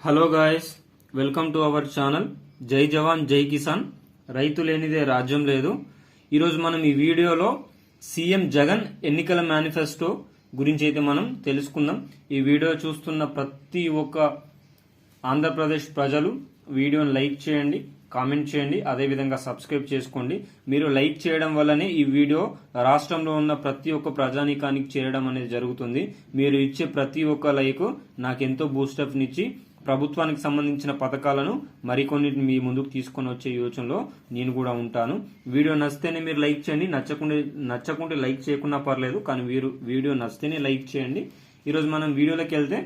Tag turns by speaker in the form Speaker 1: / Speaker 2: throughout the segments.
Speaker 1: Hello guys, welcome to our channel. జై జవాన్ జై కిసాన్. రైతు లేనిదే రాజ్యం లేదు. ఈరోజు మనం ఈ వీడియోలో సీఎం జగన్ ఎన్నికల మేనిఫెస్టో గురించి అయితే మనం తెలుసుకుందాం. ఈ వీడియో చూస్తున్న ప్రతి ఒక్క ఆంధ్రప్రదేశ్ ప్రజలు వీడియోని లైక్ చేయండి, కామెంట్ చేయండి, అదేవిధంగా సబ్స్క్రైబ్ చేసుకోండి. మీరు లైక్ చేయడం వల్లనే ఈ వీడియో రాష్ట్రంలో ఉన్న ప్రతి ఒక్క ప్రజానీకానికి చేరడం అనేది జరుగుతుంది. మీరు ఇచ్చే ప్రతి ఒక్క లైక్ నాకెంతో బూస్టప్ నిచ్చి ప్రభుత్వానికి సంబంధించిన పథకాలను మరికొన్నిటిని మీ ముందుకు తీసుకొని వచ్చే యోచనలో నేను కూడా ఉంటాను. వీడియో నచ్చితేనే మీరు లైక్ చేయండి, నచ్చకుంటే లైక్ చేయకున్నా పర్లేదు, కానీ వీడియో నచ్చితేనే లైక్ చేయండి. ఈరోజు మనం వీడియోలోకి వెళ్తే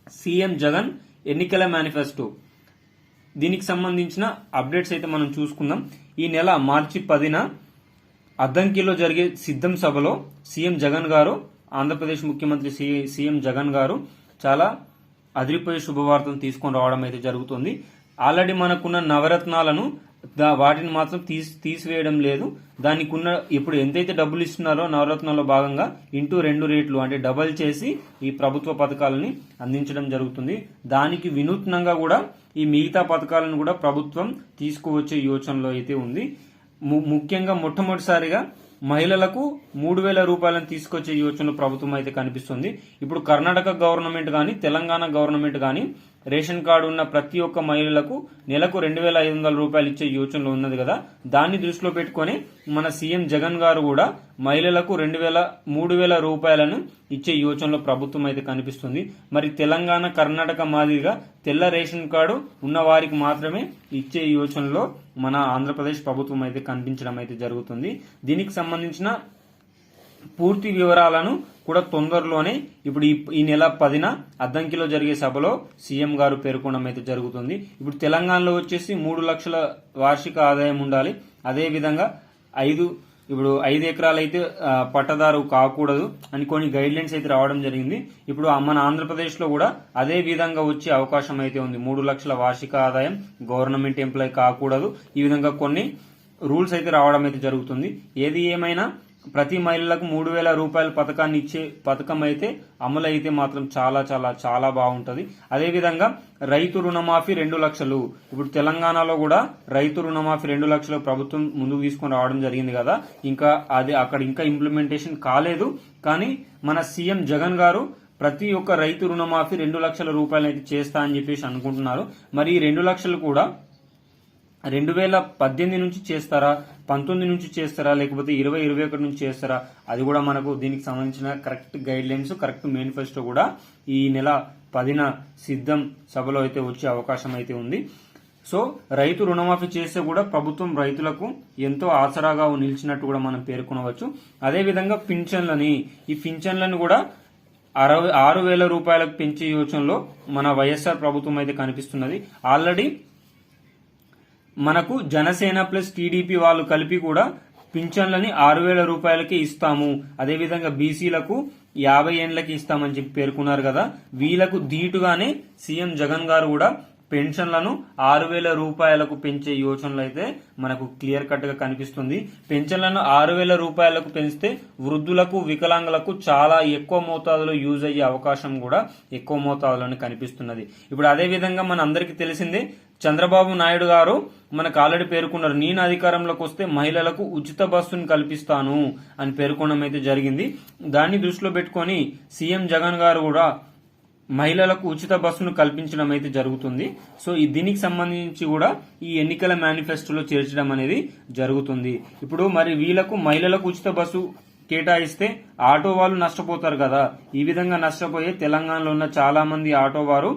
Speaker 1: సీఎం జగన్ ఎన్నికల మేనిఫెస్టో, దీనికి సంబంధించిన అప్డేట్స్ అయితే మనం చూసుకుందాం. ఈ నెల మార్చి 10న అద్దంకిలో జరిగే సిద్ధం సభలో సీఎం జగన్ గారు, ఆంధ్రప్రదేశ్ ముఖ్యమంత్రి సీఎం జగన్ గారు చాలా అదిరిపోయే శుభవార్తను తీసుకొని రావడం అయితే జరుగుతుంది. ఆల్రెడీ మనకున్న నవరత్నాలను వాటిని మాత్రం తీసివేయడం లేదు. దానికి ఉన్న ఇప్పుడు ఎంతైతే డబ్బులు ఇస్తున్నారో నవరత్నాల్లో భాగంగా ఇంటూ 2 రేట్లు అంటే డబల్ చేసి ఈ ప్రభుత్వ పథకాలని అందించడం జరుగుతుంది. దానికి వినూత్నంగా కూడా ఈ మిగతా పథకాలను కూడా ప్రభుత్వం తీసుకువచ్చే యోచనలో అయితే ఉంది. ముఖ్యంగా మొట్టమొదటిసారిగా మహిళలకు 3,000 రూపాయలను తీసుకొచ్చే యోచనలో ప్రభుత్వం అయితే కనిపిస్తుంది. ఇప్పుడు కర్ణాటక గవర్నమెంట్ గాని, తెలంగాణ గవర్నమెంట్ గాని రేషన్ కార్డు ఉన్న ప్రతి ఒక్క మహిళలకు నెలకు 2,500 రూపాయలు ఇచ్చే యోచనలో ఉన్నది కదా. దాన్ని దృష్టిలో పెట్టుకుని మన సీఎం జగన్ గారు కూడా మహిళలకు 3,000 రూపాయలను ఇచ్చే యోచనలో ప్రభుత్వం అయితే కనిపిస్తుంది. మరి తెలంగాణ, కర్ణాటక మాదిరిగా తెల్ల రేషన్ కార్డు ఉన్న వారికి మాత్రమే ఇచ్చే యోచనలో మన ఆంధ్రప్రదేశ్ ప్రభుత్వం అయితే కనిపించడం అయితే జరుగుతుంది. దీనికి సంబంధించిన పూర్తి వివరాలను కూడా తొందరలోనే ఇప్పుడు ఈ నెల 10న అద్దంకిలో జరిగే సభలో సీఎం గారు పేర్కొనడం అయితే జరుగుతుంది. ఇప్పుడు తెలంగాణలో వచ్చేసి 3 లక్షల వార్షిక ఆదాయం ఉండాలి. అదే విధంగా 5 ఎకరాలు అయితే పట్టదారు కాకూడదు అని కొన్ని గైడ్ లైన్స్ అయితే రావడం జరిగింది. ఇప్పుడు మన ఆంధ్రప్రదేశ్ లో కూడా అదే విధంగా వచ్చే అవకాశం అయితే ఉంది. 3 లక్షల వార్షిక ఆదాయం, గవర్నమెంట్ ఎంప్లాయ్ కాకూడదు, ఈ విధంగా కొన్ని రూల్స్ అయితే రావడం అయితే జరుగుతుంది. ఏది ఏమైనా ప్రతి మహిళలకు 3,000 రూపాయల పథకాన్ని ఇచ్చే పథకం అయితే అమలు అయితే మాత్రం చాలా చాలా చాలా బాగుంటది. అదేవిధంగా రైతు రుణమాఫీ 2 లక్షలు, ఇప్పుడు తెలంగాణలో కూడా రైతు రుణమాఫీ 2 లక్షలు ప్రభుత్వం ముందుకు తీసుకొని రావడం జరిగింది కదా. ఇంకా అది అక్కడ ఇంకా ఇంప్లిమెంటేషన్ కాలేదు. కానీ మన సీఎం జగన్ గారు ప్రతి ఒక్క రైతు రుణమాఫీ 2 లక్షల రూపాయలు అయితే చేస్తా అని చెప్పేసి అనుకుంటున్నారు. మరి ఈ 2 లక్షలు కూడా 2018 నుంచి చేస్తారా, 19 నుంచి చేస్తారా, లేకపోతే 2021 నుంచి చేస్తారా, అది కూడా మనకు దీనికి సంబంధించిన correct guide lines, correct manifesto కూడా ఈ నెల 10న సిద్ధం సభలో అయితే వచ్చే అవకాశం అయితే ఉంది. సో రైతు రుణమాఫీ చేస్తే కూడా ప్రభుత్వం రైతులకు ఎంతో ఆసరాగా నిలిచినట్టు కూడా మనం పేర్కొనవచ్చు. అదేవిధంగా ఈ పింఛన్లను కూడా 6,000 రూపాయలకు పెంచే యోచనలో మన వైఎస్ఆర్ ప్రభుత్వం అయితే కనిపిస్తున్నది. ఆల్రెడీ మనకు జనసేన ప్లస్ టీడీపీ వాళ్ళు కలిపి కూడా పింఛన్లని 6,000 రూపాయలకే ఇస్తాము, అదేవిధంగా బీసీలకు 50 ఏండ్లకి ఇస్తామని చెప్పి పేర్కొన్నారు కదా. వీళ్లకు ధీటుగానే సీఎం జగన్ గారు కూడా పెన్షన్లను 6,000 రూపాయలకు పెంచే యోచనలు అయితే మనకు క్లియర్ కట్ గా కనిపిస్తుంది. పెన్షన్లను 6,000 రూపాయలకు పెంచితే వృద్ధులకు, వికలాంగులకు చాలా ఎక్కువ మోతాదులో యూజ్ అయ్యే అవకాశం కూడా ఎక్కువ మోతాదులోనే కనిపిస్తున్నది. ఇప్పుడు అదే విధంగా మన అందరికీ తెలిసిందే, చంద్రబాబు నాయుడు గారు మనకు ఆల్రెడీ పేర్కొన్నారు, నేను అధికారంలోకి వస్తే మహిళలకు ఉచిత బస్సును కల్పిస్తాను అని పేర్కొనడం అయితే జరిగింది. దాన్ని దృష్టిలో పెట్టుకొని సీఎం జగన్ గారు కూడా మహిళలకు ఉచిత బస్సును కల్పించడం అయితే జరుగుతుంది. సో దీనికి సంబంధించి కూడా ఈ ఎన్నికల మేనిఫెస్టోలో చేర్చడం అనేది జరుగుతుంది. ఇప్పుడు మరి మహిళలకు ఉచిత బస్సు కేటాయిస్తే ఆటో వాళ్ళు నష్టపోతారు కదా. ఈ విధంగా నష్టపోయే తెలంగాణలో ఉన్న చాలా మంది ఆటో వారు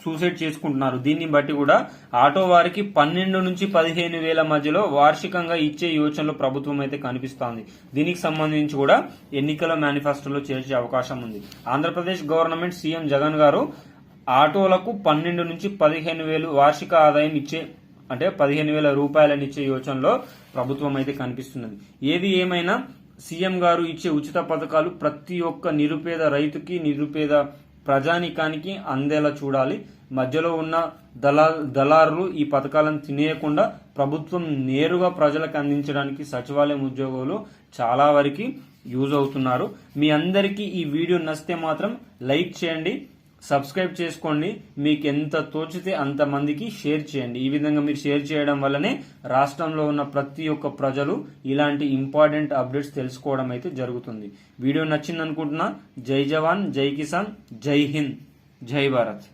Speaker 1: సూసైడ్ చేసుకుంటున్నారు. దీన్ని బట్టి కూడా ఆటో వారికి 12 నుంచి 15,000 మధ్యలో వార్షికంగా ఇచ్చే యోచనలో ప్రభుత్వం అయితే కనిపిస్తోంది. దీనికి సంబంధించి కూడా ఎన్నికల మేనిఫెస్టోలో చేర్చే అవకాశం ఉంది. ఆంధ్రప్రదేశ్ గవర్నమెంట్ సీఎం జగన్ గారు ఆటోలకు 12 నుంచి 15,000 వార్షిక ఆదాయం ఇచ్చే, అంటే 15,000 రూపాయలను ఇచ్చే యోచనలో ప్రభుత్వం అయితే కనిపిస్తున్నది. ఏది ఏమైనా సీఎం గారు ఇచ్చే ఉచిత పథకాలు ప్రతి ఒక్క నిరుపేద రైతుకి, నిరుపేద ప్రజానికానికి అందేలా చూడాలి. మధ్యలో ఉన్న దళారులు ఈ పథకాలను తినేయకుండా ప్రభుత్వం నేరుగా ప్రజలకు అందించడానికి సచివాలయం ఉద్యోగులు చాలా వరకు యూజ్ అవుతున్నారు. మీ అందరికీ ఈ వీడియో నచ్చితే మాత్రం లైక్ చేయండి, సబ్స్క్రైబ్ చేసుకోండి. మీకు ఎంత తోచితే అంత మందికి షేర్ చేయండి. ఈ విధంగా మీరు షేర్ చేయడం వల్లనే రాష్ట్రంలో ఉన్న ప్రతి ఒక్క ప్రజలు ఇలాంటి ఇంపార్టెంట్ అప్డేట్స్ తెలుసుకోవడం అయితే జరుగుతుంది. వీడియో నచ్చింది అనుకుంటున్నా. జై జవాన్, జై కిసాన్, జై హింద్, జై భారత్.